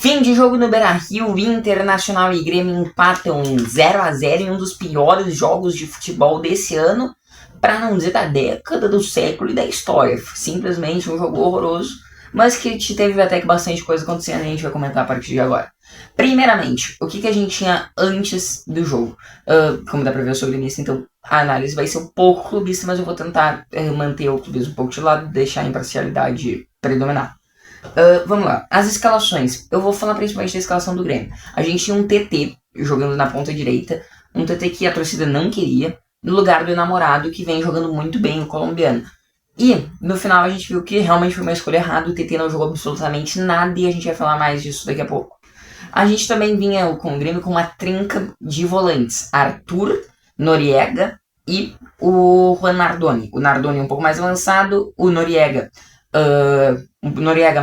Fim de jogo no Beira-Rio, Internacional e Grêmio empatam 0-0 em um dos piores jogos de futebol desse ano, para não dizer da década, do século e da história. Simplesmente um jogo horroroso, mas que teve até que bastante coisa acontecendo e a gente vai comentar a partir de agora. Primeiramente, o que a gente tinha antes do jogo? Como dá pra ver, eu sou gremista, então a análise vai ser um pouco clubista, mas eu vou tentar manter o clubismo um pouco de lado e deixar a imparcialidade predominar. Vamos lá, as escalações. Eu vou falar principalmente da escalação do Grêmio. A gente tinha um TT jogando na ponta direita, um TT que a torcida não queria, no lugar do Enamorado, que vem jogando muito bem, o colombiano. E no final a gente viu que realmente foi uma escolha errada, o TT não jogou absolutamente nada e a gente vai falar mais disso daqui a pouco. A gente também vinha com o Grêmio com uma trinca de volantes, Arthur, Noriega e o Juan Nardoni. O Nardoni um pouco mais avançado, o Noriega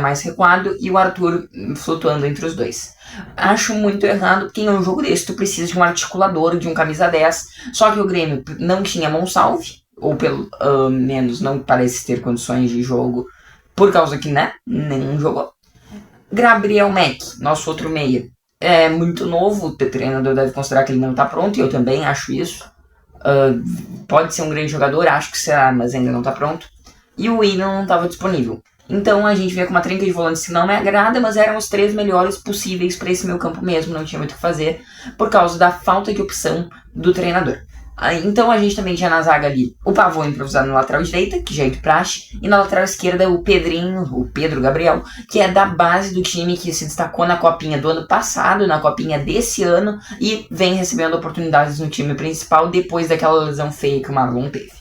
mais recuado e o Arthur flutuando entre os dois. Acho muito errado, porque em um jogo desse tu precisa de um articulador, de um camisa 10, só que o Grêmio não tinha Monsalve, ou pelo menos não parece ter condições de jogo, por causa que, né, nenhum jogou. Gabriel Mack, nosso outro meia, é muito novo, o treinador deve considerar que ele não está pronto, e eu também acho isso. Pode ser um grande jogador, acho que será, mas ainda não está pronto. E o Willian não estava disponível. Então a gente veio com uma trinca de volantes que não me agrada, mas eram os três melhores possíveis para esse meio campo mesmo, não tinha muito o que fazer, por causa da falta de opção do treinador. Então a gente também tinha na zaga ali o Pavão improvisado na lateral direita, que já é de praxe, e na lateral esquerda o Pedro Gabriel, que é da base do time que se destacou na copinha do ano passado, na copinha desse ano, e vem recebendo oportunidades no time principal depois daquela lesão feia que o Marlon teve.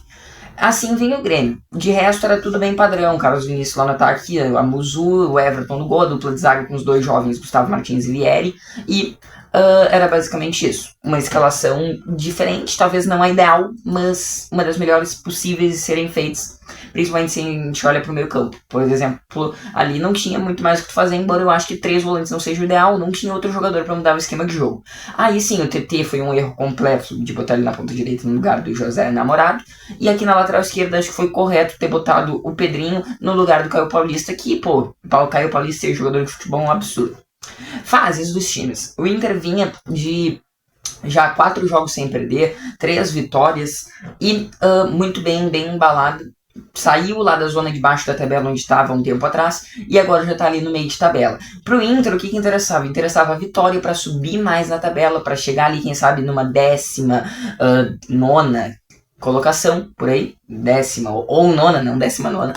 Assim vinha o Grêmio. De resto era tudo bem padrão. Carlos Vinícius lá no ataque, a Muzu, o Everton no gol, a dupla de zaga com os dois jovens, Gustavo Martins e Vieri. E era basicamente isso. Uma escalação diferente, talvez não a ideal, mas uma das melhores possíveis de serem feitas. Principalmente se a gente olha pro meio campo. Por exemplo, ali não tinha muito mais o que fazer, embora eu acho que 3 volantes não seja o ideal, não tinha outro jogador para mudar o esquema de jogo. Aí sim, o TT foi um erro completo de botar ele na ponta direita no lugar do José Namorado. E aqui na lateral esquerda acho que foi correto ter botado o Pedrinho no lugar do Caio Paulista, que, pô, o Caio Paulista é jogador de futebol um absurdo. Fases dos times. O Inter vinha de já 4 jogos sem perder, 3 vitórias e muito bem embalado. Saiu lá da zona de baixo da tabela onde estava um tempo atrás e agora já está ali no meio de tabela. Pro Inter, o que interessava? Interessava a vitória para subir mais na tabela, para chegar ali, quem sabe, numa 19ª colocação, por aí, 10ª ou 9ª, não 19ª.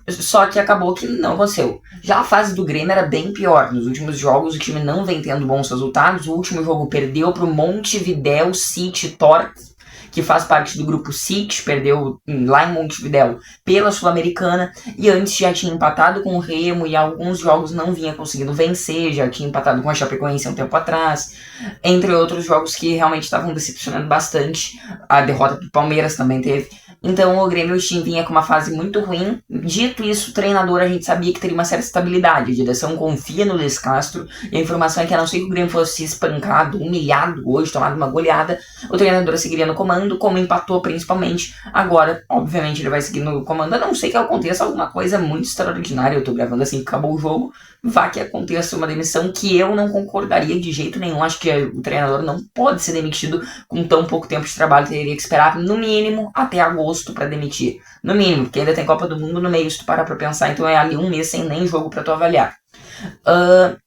Só que acabou que não aconteceu. Já a fase do Grêmio era bem pior. Nos últimos jogos o time não vem tendo bons resultados. O último jogo perdeu pro Montevidéu City Torque, que faz parte do grupo City, perdeu lá em Montevidéu pela Sul-Americana, e antes já tinha empatado com o Remo e alguns jogos não vinha conseguindo vencer, já tinha empatado com a Chapecoense um tempo atrás, entre outros jogos que realmente estavam decepcionando bastante. A derrota pro Palmeiras também teve. Então o Grêmio vinha com uma fase muito ruim. Dito isso, o treinador a gente sabia que teria uma certa estabilidade. A direção confia no Luiz Castro. E a informação é que a não ser que o Grêmio fosse espancado, humilhado hoje, tomado uma goleada, o treinador seguiria no comando, como empatou principalmente. Agora, obviamente, ele vai seguir no comando, a não ser que aconteça alguma coisa muito extraordinária. Eu tô gravando assim que acabou o jogo. Vá que aconteça uma demissão que eu não concordaria de jeito nenhum. Acho que o treinador não pode ser demitido com tão pouco tempo de trabalho. Teria que esperar no mínimo até agosto para demitir. No mínimo, porque ainda tem Copa do Mundo no meio, se tu parar pra pensar. Então é ali um mês sem nem jogo pra tu avaliar.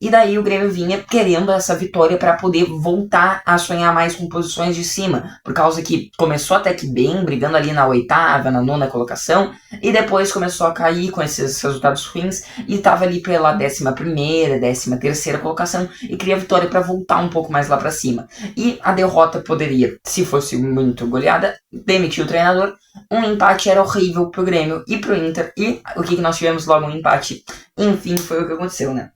E daí o Grêmio vinha querendo essa vitória para poder voltar a sonhar mais com posições de cima, por causa que começou até que bem, brigando ali na 8ª, na 9ª colocação, e depois começou a cair com esses resultados ruins e estava ali pela 11ª, 13ª colocação e queria vitória para voltar um pouco mais lá para cima. E a derrota poderia, se fosse muito goleada, demitir o treinador. Um empate era horrível pro Grêmio e pro Inter, e o que nós tivemos logo? Um empate. Enfim, foi o que aconteceu, né?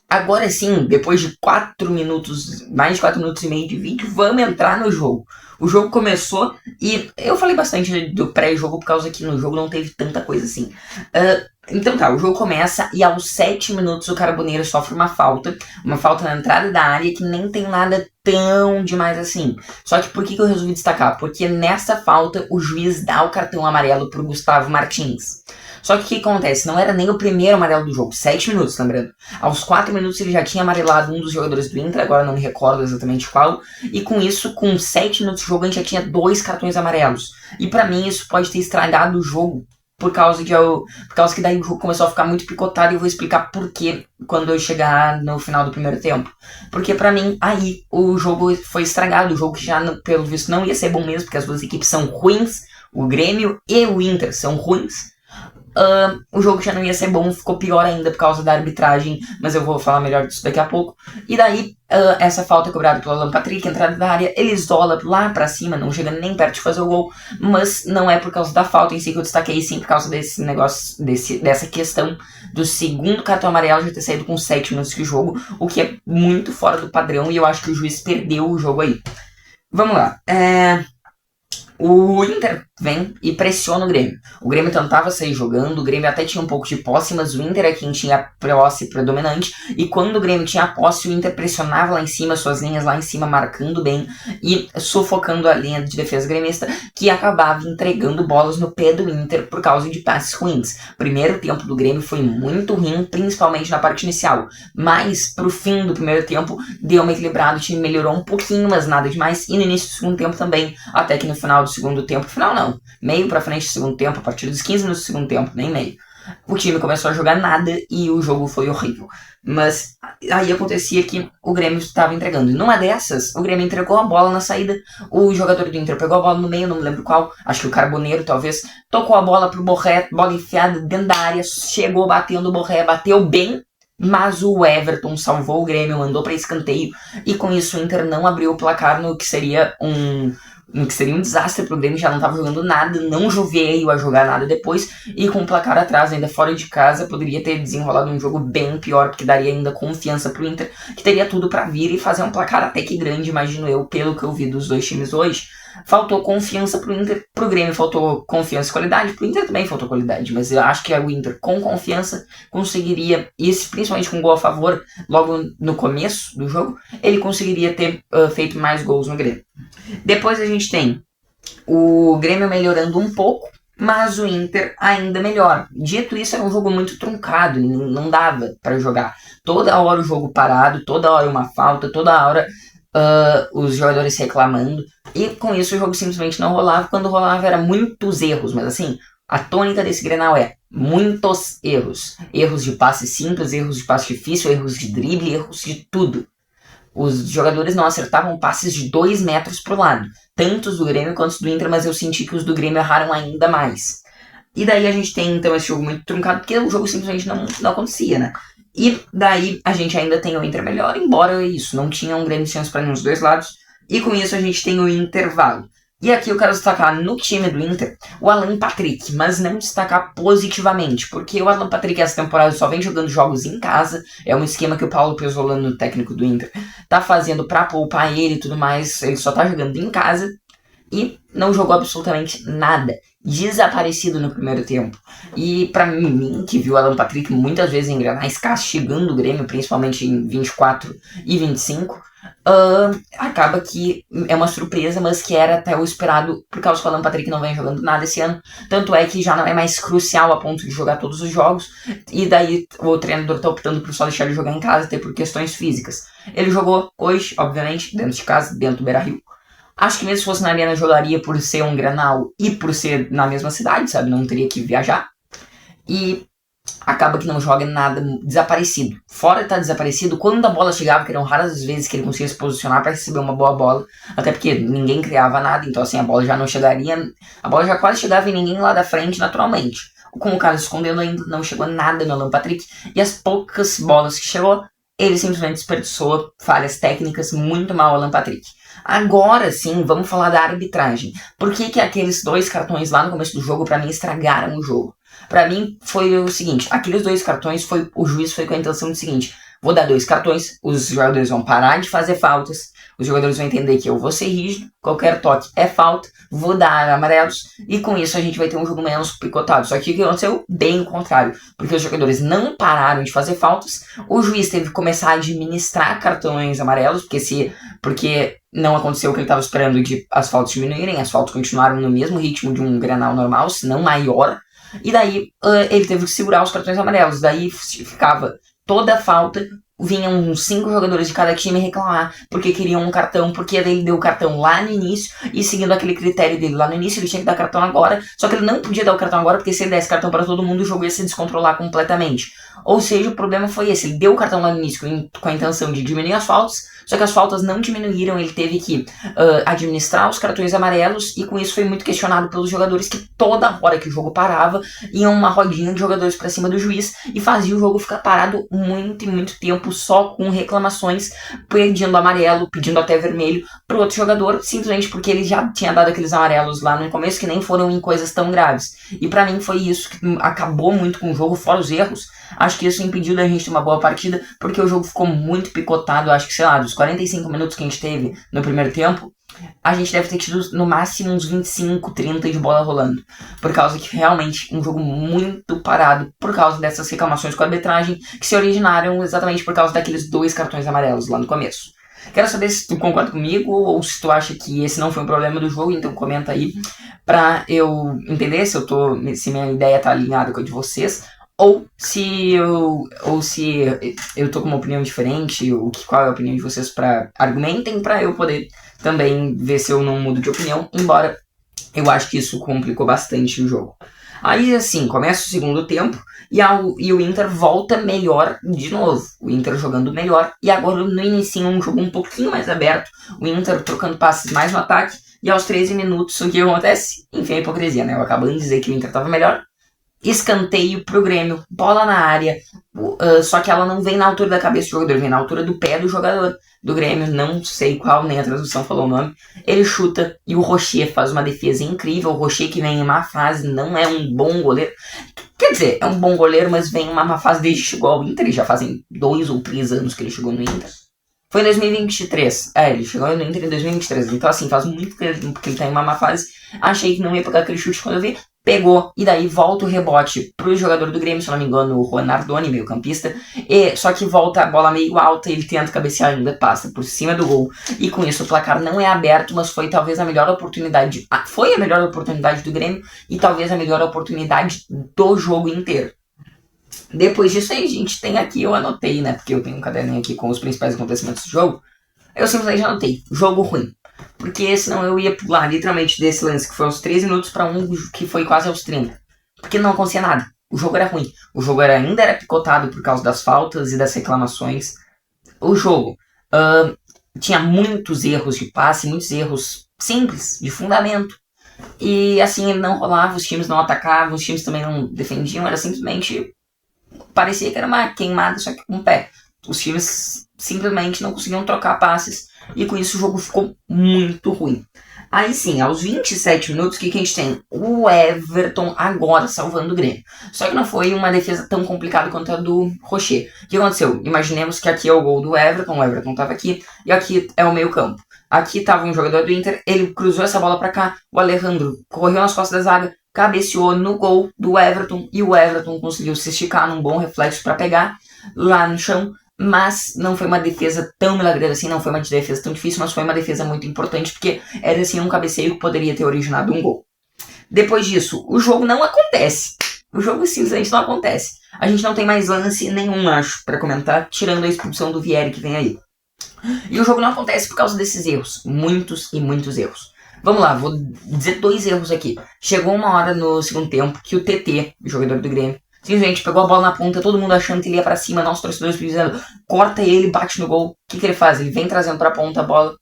Agora sim, depois de 4 minutos, mais de 4 minutos e meio de vídeo, vamos entrar no jogo. O jogo começou e eu falei bastante do pré-jogo por causa que no jogo não teve tanta coisa assim. Então tá, o jogo começa e aos 7 minutos o Carboneiro sofre uma falta na entrada da área que nem tem nada tão demais assim. Só que por que eu resolvi destacar? Porque nessa falta o juiz dá o cartão amarelo pro Gustavo Martins. Só que o que acontece? Não era nem o primeiro amarelo do jogo, 7 minutos, lembrando. Aos 4 minutos ele já tinha amarelado um dos jogadores do Inter, agora não me recordo exatamente qual, e com isso, com 7 minutos de jogo, a gente já tinha 2 cartões amarelos. E pra mim isso pode ter estragado o jogo, por causa que daí o jogo começou a ficar muito picotado, e eu vou explicar por que quando eu chegar no final do primeiro tempo. Porque pra mim, aí, o jogo foi estragado, o jogo que já, pelo visto, não ia ser bom mesmo, porque as duas equipes são ruins, o Grêmio e o Inter são ruins. O jogo já não ia ser bom, ficou pior ainda por causa da arbitragem, mas eu vou falar melhor disso daqui a pouco. E daí, essa falta é cobrada pelo Alan Patrick, entrada da área, ele isola lá pra cima, não chega nem perto de fazer o gol, mas não é por causa da falta em si que eu destaquei, sim por causa desse negócio, dessa questão do segundo cartão amarelo já ter saído com 7 minutos de jogo, o que é muito fora do padrão, e eu acho que o juiz perdeu o jogo aí. Vamos lá, o Inter vem e pressiona o Grêmio. O Grêmio tentava sair jogando, o Grêmio até tinha um pouco de posse, mas o Inter é quem tinha a posse predominante. E quando o Grêmio tinha a posse, o Inter pressionava lá em cima, suas linhas lá em cima, marcando bem e sufocando a linha de defesa gremista, que acabava entregando bolas no pé do Inter por causa de passes ruins. O primeiro tempo do Grêmio foi muito ruim, principalmente na parte inicial. Mas pro fim do primeiro tempo, deu uma equilibrada, o time melhorou um pouquinho, mas nada demais. E no início do segundo tempo também, até que no final do segundo tempo, final não, meio pra frente do segundo tempo, a partir dos 15 minutos do segundo tempo, nem meio, o time começou a jogar nada e o jogo foi horrível. Mas aí acontecia que o Grêmio estava entregando. E numa dessas, o Grêmio entregou a bola na saída, o jogador do Inter pegou a bola no meio, não me lembro qual, acho que o Carboneiro talvez, tocou a bola pro Borré, bola enfiada dentro da área, chegou batendo o Borré, bateu bem, mas o Everton salvou o Grêmio, mandou para escanteio, e com isso o Inter não abriu o placar no que seria um desastre pro Grêmio, já não tava jogando nada, não veio a jogar nada depois, e com o placar atrás, ainda fora de casa, poderia ter desenrolado um jogo bem pior, porque daria ainda confiança pro Inter, que teria tudo pra vir e fazer um placar até que grande, imagino eu, pelo que eu vi dos dois times hoje. Faltou confiança pro Inter, pro Grêmio faltou confiança e qualidade, pro Inter também faltou qualidade, mas eu acho que o Inter com confiança conseguiria, e principalmente com gol a favor, logo no começo do jogo, ele conseguiria ter feito mais gols no Grêmio. Depois a gente tem o Grêmio melhorando um pouco, mas o Inter ainda melhor. Dito isso, era um jogo muito truncado, não dava para jogar. Toda hora o jogo parado, toda hora uma falta, toda hora os jogadores reclamando. E com isso o jogo simplesmente não rolava. Quando rolava era muitos erros, mas assim, a tônica desse Grenal é muitos erros. Erros de passe simples, erros de passe difícil, erros de drible, erros de tudo. Os jogadores não acertavam passes de 2 metros pro lado. Tanto os do Grêmio quanto os do Inter, mas eu senti que os do Grêmio erraram ainda mais. E daí a gente tem então esse jogo muito truncado, porque o jogo simplesmente não acontecia, né? E daí a gente ainda tem o Inter melhor, embora isso, não tinha um grande chance para nenhum dos dois lados. E com isso a gente tem o intervalo. E aqui eu quero destacar no time do Inter o Alan Patrick, mas não destacar positivamente, porque o Alan Patrick essa temporada só vem jogando jogos em casa, é um esquema que o Paulo Pezzolano, o técnico do Inter, tá fazendo pra poupar ele e tudo mais, ele só tá jogando em casa e não jogou absolutamente nada, desaparecido no primeiro tempo. E pra mim, que viu o Alan Patrick muitas vezes em Grenais castigando o Grêmio, principalmente em 24 e 25, acaba que é uma surpresa, mas que era até o esperado, por causa que o Alan Patrick não vem jogando nada esse ano. Tanto é que já não é mais crucial a ponto de jogar todos os jogos, e daí o treinador tá optando por só deixar ele jogar em casa, até por questões físicas. Ele jogou hoje, obviamente, dentro de casa, dentro do Beira-Rio. Acho que mesmo se fosse na Arena jogaria por ser um Grenal e por ser na mesma cidade, sabe? Não teria que viajar. E acaba que não joga nada, desaparecido. Fora de estar desaparecido, quando a bola chegava, que eram raras as vezes que ele conseguia se posicionar para receber uma boa bola, até porque ninguém criava nada, então assim, a bola já não chegaria, a bola já quase chegava em ninguém lá da frente naturalmente. Com o cara escondendo ainda, não chegou nada no Alan Patrick, e as poucas bolas que chegou, ele simplesmente desperdiçou falhas técnicas, muito mal Alan Patrick. Agora sim, vamos falar da arbitragem. Por que aqueles 2 cartões lá no começo do jogo, pra mim, estragaram o jogo? Pra mim, foi o seguinte, aqueles 2 cartões, o juiz foi com a intenção do seguinte: vou dar 2 cartões, os jogadores vão parar de fazer faltas, os jogadores vão entender que eu vou ser rígido, qualquer toque é falta, vou dar amarelos, e com isso a gente vai ter um jogo menos picotado. Só que o que aconteceu? Bem o contrário, porque os jogadores não pararam de fazer faltas, o juiz teve que começar a administrar cartões amarelos, porque não aconteceu o que ele estava esperando de as faltas diminuírem, as faltas continuaram no mesmo ritmo de um Grenal normal, se não maior. E daí ele teve que segurar os cartões amarelos. Daí ficava toda a falta, vinham uns 5 jogadores de cada time reclamar porque queriam um cartão, porque ele deu o cartão lá no início, e seguindo aquele critério dele lá no início, ele tinha que dar cartão agora, só que ele não podia dar o cartão agora, porque se ele desse cartão para todo mundo, o jogo ia se descontrolar completamente. Ou seja, o problema foi esse, ele deu o cartão lá no início com a intenção de diminuir as faltas, só que as faltas não diminuíram, ele teve que administrar os cartões amarelos, e com isso foi muito questionado pelos jogadores, que toda hora que o jogo parava, iam uma rodinha de jogadores para cima do juiz, e fazia o jogo ficar parado muito e muito tempo, só com reclamações, pedindo amarelo, pedindo até vermelho pro outro jogador, simplesmente porque ele já tinha dado aqueles amarelos lá no começo, que nem foram em coisas tão graves. E pra mim foi isso que acabou muito com o jogo, fora os erros. Acho que isso impediu da gente ter uma boa partida, porque o jogo ficou muito picotado. Acho que, sei lá, dos 45 minutos que a gente teve no primeiro tempo, a gente deve ter tido no máximo uns 25, 30 de bola rolando. Por causa que realmente um jogo muito parado, por causa dessas reclamações com a arbitragem, que se originaram exatamente por causa daqueles 2 cartões amarelos lá no começo. Quero saber se tu concorda comigo, ou se tu acha que esse não foi um problema do jogo, então comenta aí pra eu entender se minha ideia tá alinhada com a de vocês, ou se eu tô com uma opinião diferente, qual é a opinião de vocês, argumentem pra eu poder também ver se eu não mudo de opinião, embora eu acho que isso complicou bastante o jogo. Aí, assim, começa o segundo tempo e o Inter volta melhor de novo. O Inter jogando melhor, e agora no início um jogo um pouquinho mais aberto, o Inter trocando passes mais no ataque, e aos 13 minutos o que acontece? Enfim, a hipocrisia, né? Eu acabando de dizer que o Inter estava melhor, escanteio pro Grêmio, bola na área, só que ela não vem na altura da cabeça do jogador, vem na altura do pé do jogador do Grêmio, não sei qual, nem a transmissão falou o nome. Ele chuta e o Rocher faz uma defesa incrível. O Rocher, que vem em má fase, não é um bom goleiro. Quer dizer, é um bom goleiro, mas vem em uma má fase desde que chegou ao Inter. Já fazem 2 ou 3 anos que ele chegou no Inter. Foi em 2023. Ele chegou no Inter em 2023. Então, assim, faz muito tempo que ele tá em uma má fase. Achei que não ia pegar aquele chute quando eu vi. Pegou, e daí volta o rebote pro jogador do Grêmio, se não me engano, o Juan Nardoni, meio campista, só que volta a bola meio alta, ele tenta cabecear ainda, passa por cima do gol, e com isso o placar não é aberto, mas foi talvez a melhor oportunidade, foi a melhor oportunidade do Grêmio, e talvez a melhor oportunidade do jogo inteiro. Depois disso aí, a gente tem aqui, eu anotei, né, porque eu tenho um caderninho aqui com os principais acontecimentos do jogo, eu simplesmente anotei, jogo ruim. Porque senão eu ia pular literalmente desse lance que foi aos 13 minutos pra um que foi quase aos 30. Porque não acontecia nada. O jogo era ruim. O jogo ainda era picotado por causa das faltas e das reclamações. O jogo tinha muitos erros de passe, muitos erros simples, de fundamento. E assim, ele não rolava, os times não atacavam, os times também não defendiam. Era simplesmente... parecia que era uma queimada, só que com o pé. Os times simplesmente não conseguiam trocar passes, e com isso o jogo ficou muito ruim. Aí sim, aos 27 minutos, o que a gente tem? O Everton agora salvando o Grêmio. Só que não foi uma defesa tão complicada quanto a do Rocher. O que aconteceu? Imaginemos que aqui é o gol do Everton, o Everton estava aqui, e aqui é o meio campo. Aqui estava um jogador do Inter, ele cruzou essa bola para cá, o Alejandro correu nas costas da zaga, cabeceou no gol do Everton, e o Everton conseguiu se esticar num bom reflexo para pegar lá no chão. Mas não foi uma defesa tão milagrosa assim, não foi uma defesa tão difícil, mas foi uma defesa muito importante, porque era assim um cabeceio que poderia ter originado um gol. Depois disso, o jogo não acontece. O jogo simplesmente não acontece. A gente não tem mais lance nenhum, acho, pra comentar, tirando a expulsão do Vieri que vem aí. E o jogo não acontece por causa desses erros. Muitos e muitos erros. Vamos lá, vou dizer 2 erros aqui. Chegou uma hora no segundo tempo que o TT, o jogador do Grêmio, simplesmente pegou a bola na ponta, todo mundo achando que ele ia pra cima, nossos torcedores dizendo, corta ele, bate no gol. O que ele faz? Ele vem trazendo pra ponta a bola,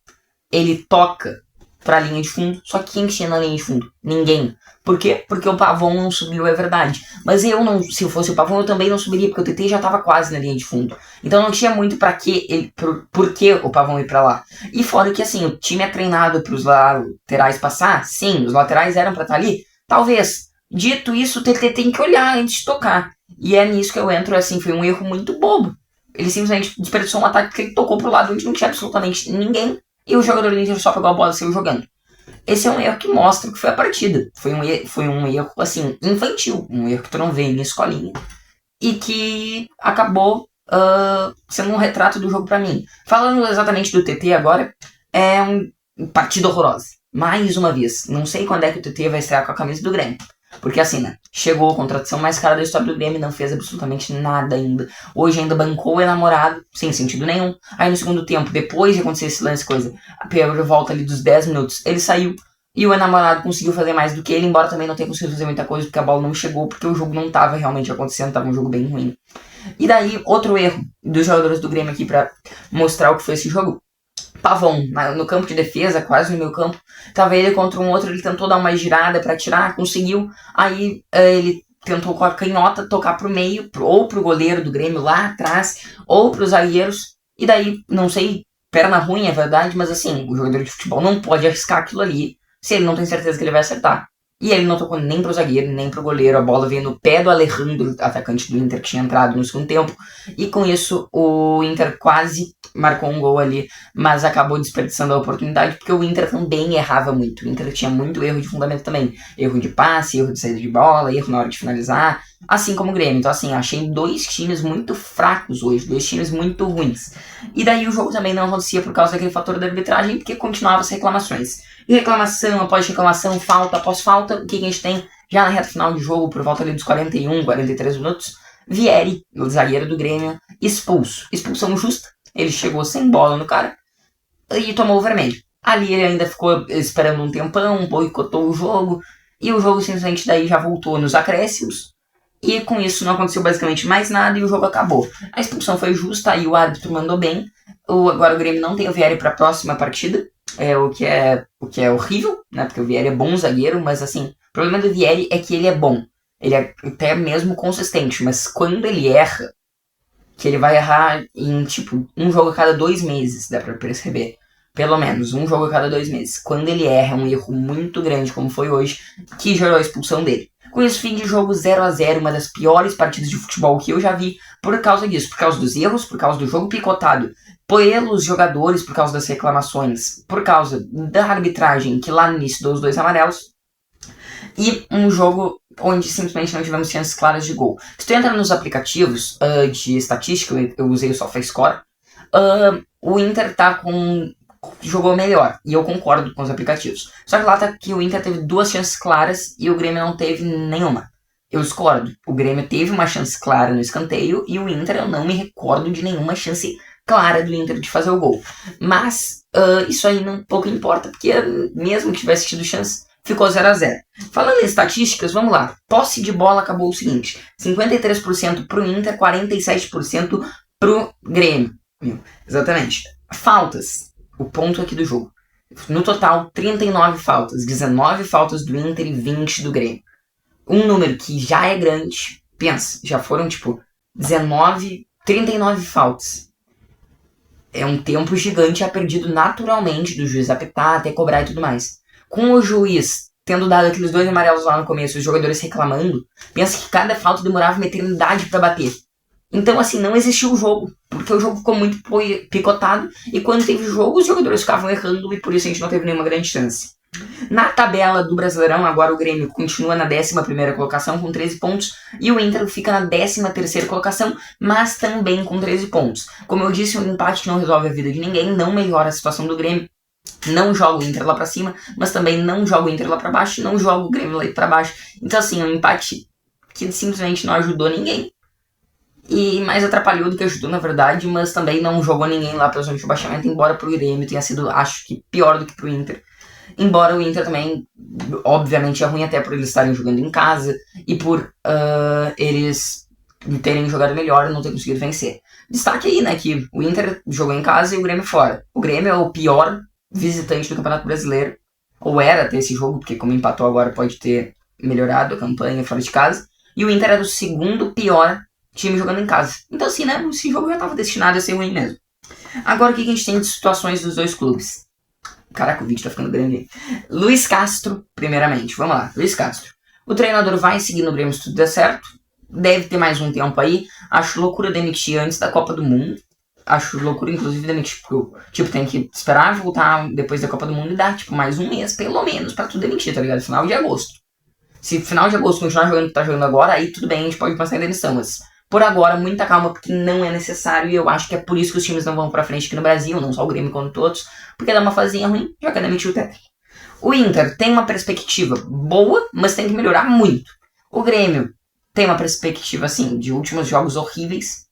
ele toca pra linha de fundo, só que quem tinha na linha de fundo? Ninguém. Por quê? Porque o Pavon não subiu, é verdade. Mas eu não, se eu fosse o Pavon, eu também não subiria, porque o TT já tava quase na linha de fundo. Então não tinha muito pra que ele, por que o Pavon ir pra lá. E fora que assim, o time é treinado pros laterais passar? Sim, os laterais eram pra estar ali? Talvez. Dito isso, o TT tem que olhar antes de tocar. E é nisso que eu entro, assim, foi um erro muito bobo. Ele simplesmente desperdiçou um ataque que ele tocou pro lado onde não tinha absolutamente ninguém. E o jogador do Inter só pegou a bola e saiu jogando. Esse é um erro que mostra o que foi a partida. Foi um erro, assim, infantil. Um erro que tu não vê em escolinha. E que acabou sendo um retrato do jogo pra mim. Falando exatamente do TT agora, é um partida horrorosa. Mais uma vez. Não sei quando é que o TT vai estrear com a camisa do Grêmio. Porque assim, né? Chegou a contratação mais cara da história do Grêmio, não fez absolutamente nada ainda. Hoje ainda bancou o enamorado, sem sentido nenhum. Aí no segundo tempo, depois de acontecer esse lance, coisa, a Pedro volta ali dos 10 minutos, ele saiu. E o enamorado conseguiu fazer mais do que ele, embora também não tenha conseguido fazer muita coisa, porque a bola não chegou, porque o jogo não tava realmente acontecendo, tava um jogo bem ruim. E daí, outro erro dos jogadores do Grêmio aqui pra mostrar o que foi esse jogo. Pavon, no campo de defesa, quase no meio campo, tava ele contra um outro, ele tentou dar uma girada pra atirar, conseguiu, aí ele tentou com a canhota tocar pro meio, ou pro goleiro do Grêmio lá atrás, ou pros zagueiros, e daí, não sei, perna ruim é verdade, mas assim, o jogador de futebol não pode arriscar aquilo ali, se ele não tem certeza que ele vai acertar. E ele não tocou nem pro zagueiro, nem pro goleiro. A bola veio no pé do Alejandro, atacante do Inter, que tinha entrado no segundo tempo. E com isso, o Inter quase marcou um gol ali, mas acabou desperdiçando a oportunidade, porque o Inter também errava muito. O Inter tinha muito erro de fundamento também. Erro de passe, erro de saída de bola, erro na hora de finalizar. Assim como o Grêmio. Então, assim, achei dois times muito fracos hoje. Dois times muito ruins. E daí o jogo também não acontecia por causa daquele fator da arbitragem, porque continuavam as reclamações. E reclamação após reclamação, falta após falta, o que a gente tem já na reta final de jogo, por volta ali dos 41, 43 minutos, Vieri, o zagueiro do Grêmio, expulso. Expulsão justa, ele chegou sem bola no cara e tomou o vermelho. Ali ele ainda ficou esperando um tempão, boicotou o jogo, e o jogo simplesmente daí já voltou nos acréscimos, e com isso não aconteceu basicamente mais nada e o jogo acabou. A expulsão foi justa, aí o árbitro mandou bem, agora o Grêmio não tem o Vieri para a próxima partida, o que é horrível, né? Porque o Vieri é bom zagueiro, mas assim, o problema do Vieri é que ele é bom. Ele é até mesmo consistente, mas quando ele erra, que ele vai errar em, tipo, um jogo a cada 2 meses, dá pra perceber. Pelo menos, um jogo a cada 2 meses. Quando ele erra, é um erro muito grande, como foi hoje, que gerou a expulsão dele. Com isso, fim de jogo 0-0, uma das piores partidas de futebol que eu já vi, por causa disso, por causa dos erros, por causa do jogo picotado, pelos jogadores, por causa das reclamações, por causa da arbitragem, que lá no início deu os 2 amarelos, e um jogo onde simplesmente não tivemos chances claras de gol. Se tu entra nos aplicativos de estatística, eu usei o SofaScore, o Inter tá jogou melhor, e eu concordo com os aplicativos. Só que lá tá que o Inter teve 2 chances claras e o Grêmio não teve nenhuma. Eu discordo. O Grêmio teve uma chance clara no escanteio e o Inter, eu não me recordo de nenhuma chance clara do Inter de fazer o gol. Mas isso aí não pouco importa, porque mesmo que tivesse tido chance, ficou 0-0. Falando em estatísticas, vamos lá. Posse de bola acabou o seguinte: 53% pro Inter, 47% pro Grêmio. Exatamente. Faltas. O ponto aqui do jogo. No total, 39 faltas. 19 faltas do Inter e 20 do Grêmio. Um número que já é grande. Pensa, já foram tipo 39 faltas. É um tempo gigante perdido naturalmente do juiz apitar, até cobrar e tudo mais. Com o juiz tendo dado aqueles 2 amarelos lá no começo, os jogadores reclamando, pensa que cada falta demorava uma eternidade pra bater. Então, assim, não existiu o jogo, porque o jogo ficou muito picotado, e quando teve jogo, os jogadores ficavam errando, e por isso a gente não teve nenhuma grande chance. Na tabela do Brasileirão, agora o Grêmio continua na 11ª colocação com 13 pontos, e o Inter fica na 13ª colocação, mas também com 13 pontos. Como eu disse, um empate que não resolve a vida de ninguém, não melhora a situação do Grêmio, não joga o Inter lá pra cima, mas também não joga o Inter lá pra baixo, não joga o Grêmio lá pra baixo. Então, assim, um empate que simplesmente não ajudou ninguém, e mais atrapalhou do que ajudou, na verdade, mas também não jogou ninguém lá pra zona de rebaixamento, embora pro Grêmio tenha sido, acho que, pior do que pro Inter. Embora o Inter também, obviamente, é ruim até por eles estarem jogando em casa e por eles terem jogado melhor e não ter conseguido vencer. Destaque aí, né, que o Inter jogou em casa e o Grêmio fora. O Grêmio é o pior visitante do Campeonato Brasileiro, ou era até esse jogo, porque como empatou agora pode ter melhorado a campanha fora de casa. E o Inter era o segundo pior time jogando em casa. Então, assim, né, esse jogo já estava destinado a ser ruim mesmo. Agora, o que a gente tem de situações dos dois clubes? Caraca, o vídeo tá ficando grande. Luiz Castro, primeiramente. Vamos lá, Luiz Castro. O treinador vai seguir no Grêmio se tudo der certo. Deve ter mais um tempo aí. Acho loucura demitir antes da Copa do Mundo. Acho loucura, inclusive, demitir. Porque, tipo, tem que esperar voltar depois da Copa do Mundo e dar, tipo, mais um mês, pelo menos, pra tu demitir, tá ligado? Final de agosto. Se final de agosto continuar jogando o que tá jogando agora, aí tudo bem, a gente pode passar em demissão, mas por agora, muita calma, porque não é necessário, e eu acho que é por isso que os times não vão pra frente aqui no Brasil, não só o Grêmio quanto todos, porque dá uma fazinha ruim, já quer demitir o técnico. O Inter tem uma perspectiva boa, mas tem que melhorar muito. O Grêmio tem uma perspectiva, assim, de últimos jogos horríveis.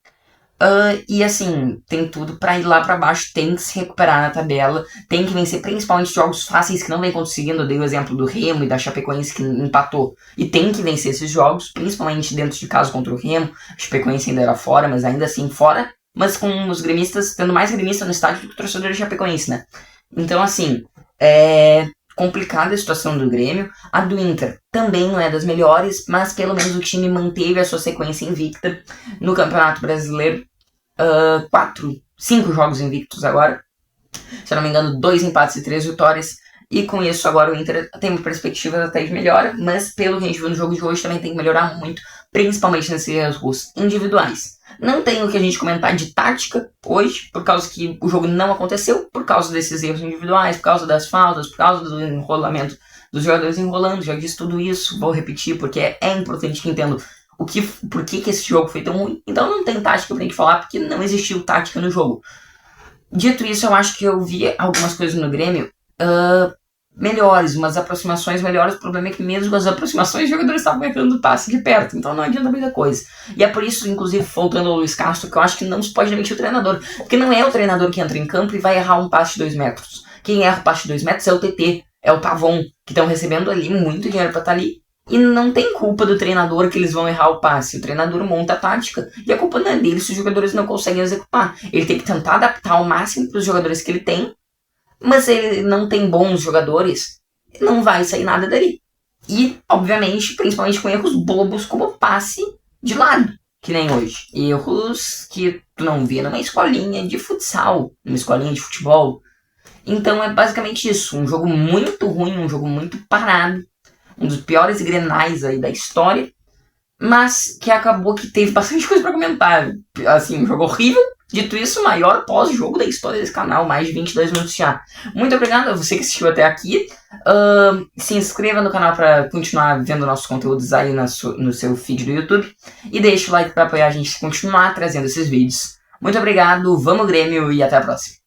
E assim, tem tudo pra ir lá pra baixo, tem que se recuperar na tabela, tem que vencer principalmente jogos fáceis que não vem conseguindo. Eu dei o exemplo do Remo e da Chapecoense que empatou, e tem que vencer esses jogos, principalmente dentro de casa contra o Remo. A Chapecoense ainda era fora, mas ainda assim fora, mas com os gremistas, tendo mais gremista no estádio do que o torcedor de Chapecoense, né? Então assim, é complicada a situação do Grêmio. A do Inter também não é das melhores, mas pelo menos o time manteve a sua sequência invicta no Campeonato Brasileiro. 5 jogos invictos agora, se eu não me engano, 2 empates e 3 vitórias, e com isso agora o Inter tem uma perspectiva até de melhora, mas pelo que a gente viu no jogo de hoje também tem que melhorar muito, principalmente nesses erros individuais. Não tem o que a gente comentar de tática hoje, por causa que o jogo não aconteceu, por causa desses erros individuais, por causa das faltas, por causa do enrolamento dos jogadores enrolando. Já disse tudo isso, vou repetir porque é importante que entendam por que esse jogo foi tão ruim. Então não tem tática pra gente falar, porque não existiu tática no jogo. Dito isso, eu acho que eu vi algumas coisas no Grêmio melhores, umas aproximações melhores. O problema é que mesmo com as aproximações, os jogadores estavam errando o passe de perto, então não adianta muita coisa. E é por isso, inclusive, voltando ao Luiz Castro, que eu acho que não se pode demitir o treinador, porque não é o treinador que entra em campo e vai errar um passe de 2 metros. Quem erra o passe de 2 metros é o TT, é o Pavon, que estão recebendo ali muito dinheiro pra estar ali. E não tem culpa do treinador que eles vão errar o passe. O treinador monta a tática e a culpa não é dele se os jogadores não conseguem executar. Ele tem que tentar adaptar ao máximo para os jogadores que ele tem, mas ele não tem bons jogadores, não vai sair nada dali. E, obviamente, principalmente com erros bobos como passe de lado, que nem hoje. Erros que tu não vê numa escolinha de futsal, numa escolinha de futebol. Então é basicamente isso. Um jogo muito ruim, um jogo muito parado. Um dos piores Grenais aí da história, mas que acabou que teve bastante coisa pra comentar. Assim, um jogo horrível. Dito isso, o maior pós-jogo da história desse canal, mais de 22 minutos já. Muito obrigado a você que assistiu até aqui. Se inscreva no canal para continuar vendo nossos conteúdos aí no seu feed do YouTube. E deixe o like para apoiar a gente continuar trazendo esses vídeos. Muito obrigado, vamos Grêmio e até a próxima.